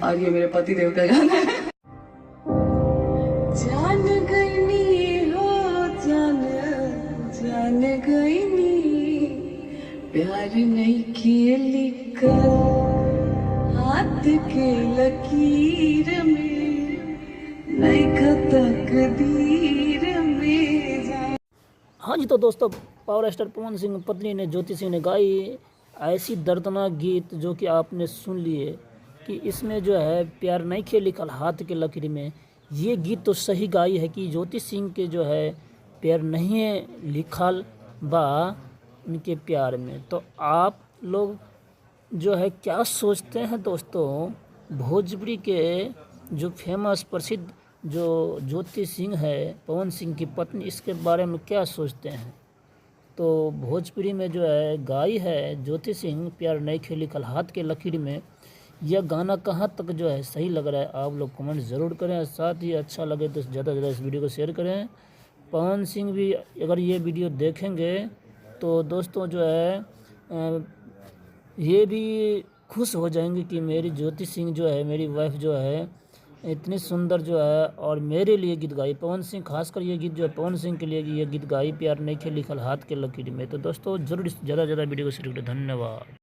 और ये मेरे पति देव का गाना है। जान गई नी हो जान, जान गई नी, प्यार नहीं किए लिखल हाथ के लकीर में, नहीं तकदीर में जा। हाँ जी, तो दोस्तों पावर स्टार पवन सिंह पत्नी ने ज्योति सिंह ने गाई ऐसी दर्दनाक गीत जो कि आपने सुन लिए कि इसमें जो है प्यार नहीं खे लिखल हाथ के लकीर में। ये गीत तो सही गाई है कि ज्योति सिंह के जो है प्यार नहीं है लिखल बा उनके प्यार में। तो आप लोग जो है क्या सोचते हैं दोस्तों, भोजपुरी के जो फेमस प्रसिद्ध जो ज्योति सिंह है पवन सिंह की पत्नी, इसके बारे में क्या सोचते हैं? तो भोजपुरी में जो है गाई है ज्योति सिंह प्यार नहीं खे लिखल हाथ के लकीर में, यह गाना कहाँ तक जो है सही लग रहा है आप लोग कमेंट ज़रूर करें। साथ ही अच्छा लगे तो ज़्यादा से ज़्यादा इस वीडियो को शेयर करें। पवन सिंह भी अगर ये वीडियो देखेंगे तो दोस्तों जो है ये भी खुश हो जाएंगे कि मेरी ज्योति सिंह जो है मेरी वाइफ जो है इतनी सुंदर जो है और मेरे लिए गीत गाई। पवन सिंह खासकर ये गीत जो है पवन सिंह के लिए ये गीत गाई प्यार नहीं खे लिखल हाथ के लकीर में। तो दोस्तों ज़रूर ज़्यादा से ज़्यादा वीडियो को शेयर करें। धन्यवाद।